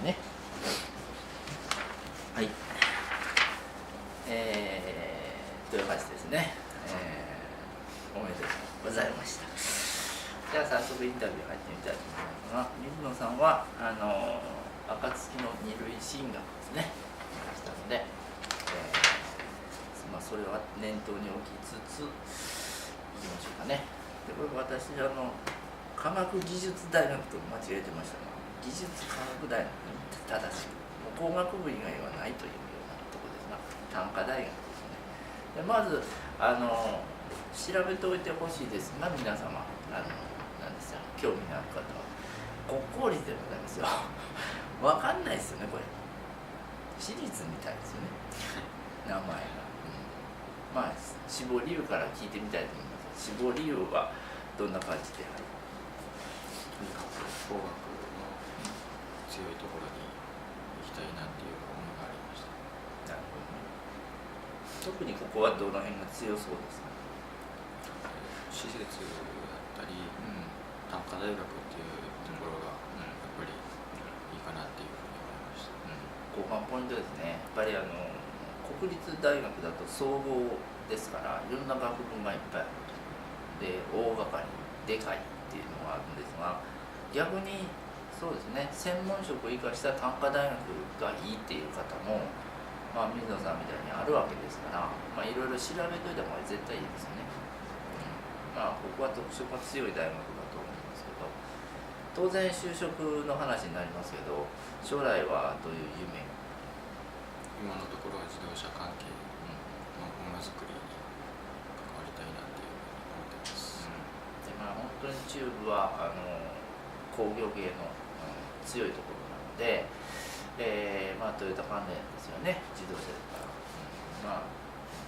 ね。はい。という感じですね。おめでとうございました。じゃあ早速インタビュー入ってみたいと思いますが、水野さんは暁の二類進学ですね。したので、それは念頭に置きつついきましょうかね。でこれ私科学技術大学と間違えてましたが、技術科学大学に正しく、もう工学部以外はないというようなところですが、短科大学ですね。でまず調べておいてほしいですが、皆様なんですよ、興味のある方は国公立でございますよ。わかんないですよねこれ。私立みたいですよね。名前が。まあ志望理由から聞いてみたいと思います。志望理由はどんな感じである？とにかく工学の強いところに行きたいなっていう思いがありました。なるほどね。特にここはどの辺が強そうですか？施設だったり、短科大学っていうところがやっぱりいいかなっていうふうに思いました。後半ポイントですね。やっぱり国立大学だと総合ですから、いろんな学部がいっぱいあると。で大掛かりでかいっていうのがあるんですが、逆にそうですね、専門職を生かした短科大学がいいっていう方も、水野さんみたいにあるわけですから、いろいろ調べといた方が絶対いいですよね。ここは特色が強い大学だと思いますけど、当然就職の話になりますけど、将来はどういう夢？今のところは自動車関係のものづくりに関わりたいなっていうふうに思ってます。で本当に中部は工業系の、強いところなので、トヨタ関連ですよね、自動車だから、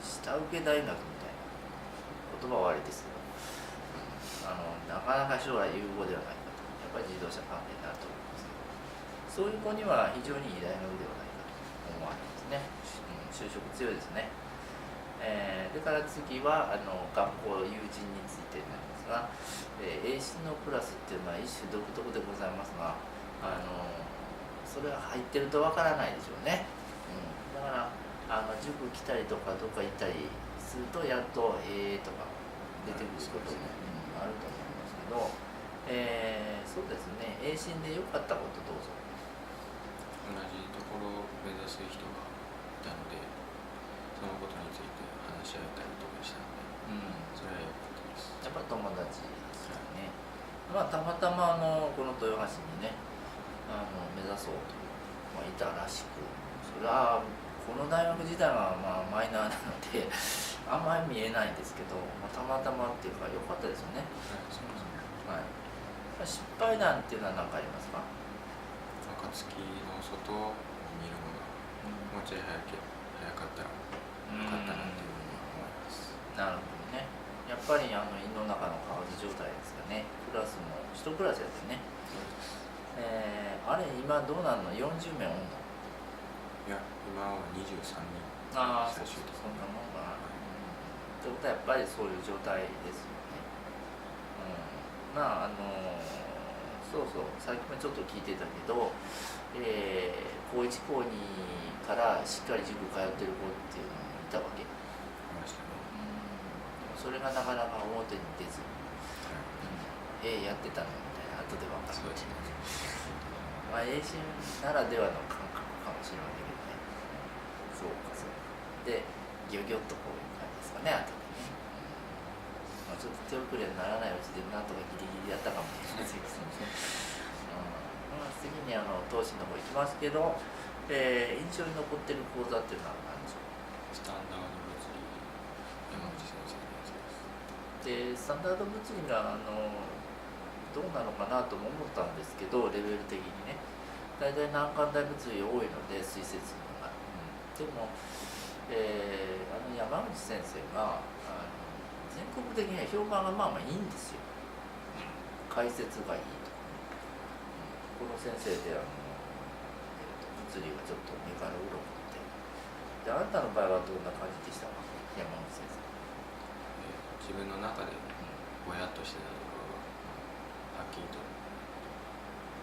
下請け大学みたいな言葉は悪いですけど、なかなか将来有望ではないかと、やっぱり自動車関連だと思いますけど、そういう子には非常にいい大学ではないかと思われますね。就職強いですね。でから次は学校友人についてになりますが、英進のクラスっていうのは一種独特でございますが、それは入ってるとわからないでしょうね。だから塾来たりとかどっか行ったりするとやっととか出てくることも、あると思いますけど、そうですね、英進で良かったことどうぞ。同じところを目指す人がいたので、そのことについて話し合えたりとかしたので、それは良かったです。やっぱ友達ですよね。たまたまこの豊橋にね目指そうという、いたらしく、それはこの大学自体はマイナーなのであんまり見えないんですけど、たまたまっていうか良かったですよね。はい、失敗談っていうのは何かありますか？暁の外を見るのがもうちょい早かったらよかったなっていうふうに思います。なるほどね。やっぱり胃の中の蛙状態ですかね。クラスも1クラスやってね。そうです。あれ今どうなの？40名おんの？いや、今は23人。そうそんなもんかな。ってことはやっぱりそういう状態ですよね。そうそう、さっきもちょっと聞いてたけど、高1高2からしっかり塾通ってる子っていうのもいたわけ。いましたね。それがなかなか表に出ず、やってたのみたいな後で分かる。そうですね。英進ならではの感覚かもしれないけどね。そうかそうか。で、ギョギョッとこういう感じですかね、後でね。ちょっと手遅れにならないうちでなんとかギリギリやったかもしれないですけどね。次に投資の方行きますけど、印象に残ってる講座っていうのは何でしょう？スタンダード物理、山口先生のやつで、です。スタンダード物理がどうなのかなとも思ったんですけど、レベル的にね、大体難関大物理多いので推薦するのが、でも、山口先生が全国的には評判がいいんですよ。解説がいいとかね。この先生で物理がちょっと目から鱗で、あなたの場合はどんな感じでしたか、山口先生？自分の中でぼやっとしてたところがはっきりと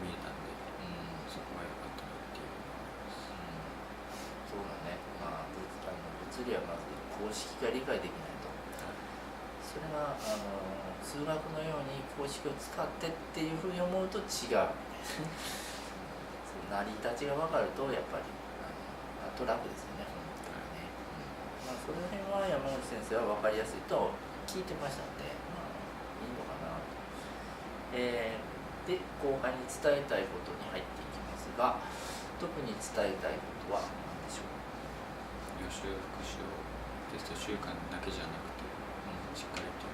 見えたんで、そこが良かったなってするにはまず公式が理解できないと。それが数学のように公式を使ってっていうふうに思うと違う成り立ちが分かるとやっぱりあと楽ですよね、本当にね。まあ、その辺は山口先生は分かりやすいと聞いてましたので、まあ、いいのかなと。で後半に伝えたいことに入っていきますが、特に伝えたいことは何でしょう。予習復習をテスト習慣だけじゃなくて、しっかりと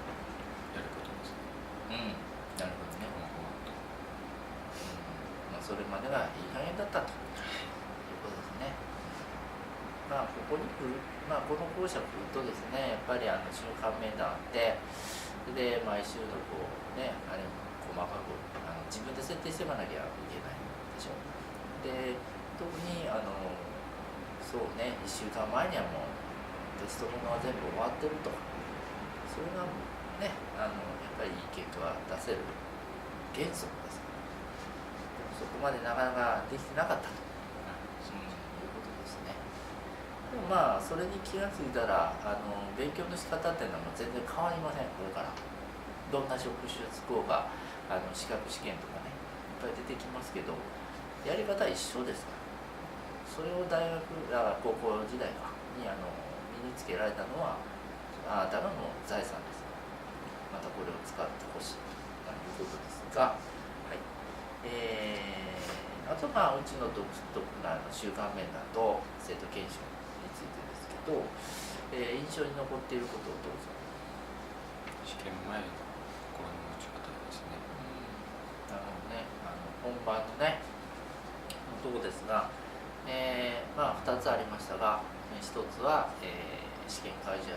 やることですね。なるほどね。まあ、それまでがいい加減だったということですね。まあここに来る、まあ、この校舎来るとですね、やっぱり習慣面談あって、で毎週のこうね、あれ細かく自分で設定していかなきゃいけないでしょ。で特にそうね、1週間前にはもうテストものは全部終わってると。それがね、やっぱりいい結果が出せる原則ですから、そこまでなかなかできてなかったと、いうことですね。でもまあそれに気がついたら勉強の仕方っていうのはもう全然変わりません。これからどんな職種つこうが資格試験とかねいっぱい出てきますけど、やり方は一緒ですから、それを大学高校時代に身につけられたのはあなたの財産です。またこれを使ってほしいということですが、はい。あとまあうちの独特な習慣面談と生徒研修についてですけど、印象に残っていることをどうぞ。試験前の心の持ち方ですね。なるほどね。本番のねとこですが、まあ2つありましたが、1つは、試験会場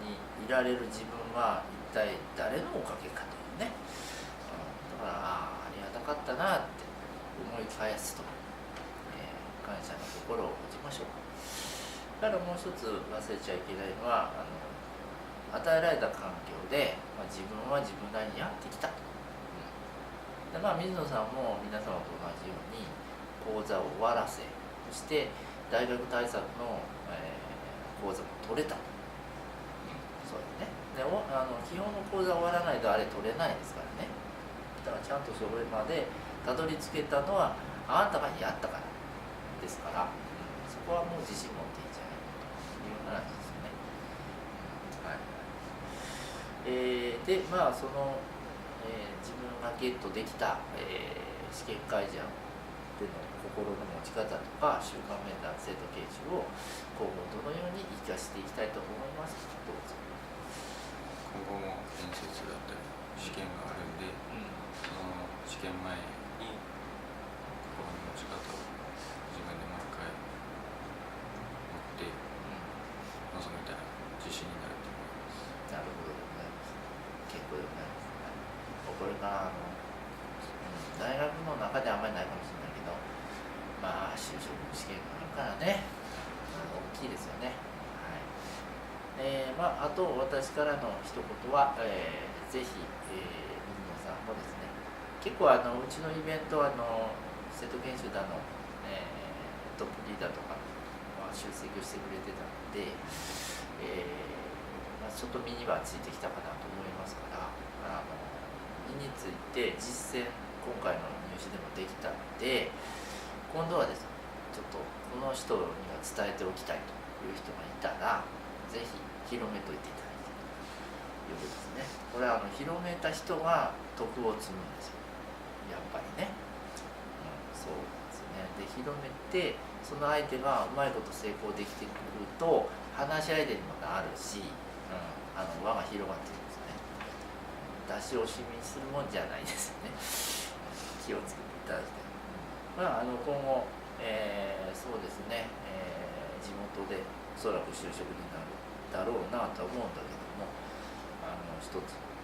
にいられる自分は一体誰のおかげかというね、だからありがたかったなって思い返すと、感謝の心を持ちましょう。だからもう一つ忘れちゃいけないのは与えられた環境で、自分は自分なりにやってきたと。でまあ、水野さんも皆様と同じように講座を終わらせ、そして大学対策の、講座も取れた。そうですね。で基本の講座終わらないとあれ取れないですからね。だからちゃんとそれまでたどり着けたのはあなたがやったからですから、そこはもう自信持っていいんじゃないかという話ですね。はい。でまあその、自分がゲットできた、試験会場での心の持ち方とか習慣面談生徒研修を今後どのように生かしていきたいと思いますか。どうぞ。今後も面接だったり試験があるんで、その試験前に心の持ち方を自分で毎回持って臨めたら自信になると思います。なるほどでございます。結構でございます。これから大学の中であんまりないかもしれないけど、まあ就職試験があるからね、大きいですよね。まあ、あと私からの一言は、ぜひ、水野さんもですね、結構うちのイベント生徒研修だの、トップリーダーとか、出席をしてくれてたので、ちょっと身にはついてきたかなと思いますから、身について実践今回の入試でもできたので、今度はですねちょっとこの人には伝えておきたいという人がいたらぜひ広めといていただきたいということですね。これは広めた人が徳を積むんですよ、やっぱりね。そうですね。で広めてその相手がうまいこと成功できてくると話し相手にもなるし、輪が広がっているんですね。出し惜しみするもんじゃないですよね。気をつけていただきたい。まあ今後、そうですね、地元でおそらく就職になるだろうなとは思うんだけども、一つ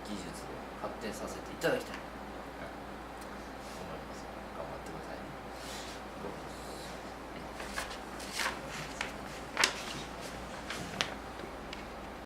技術を発展させていただきたい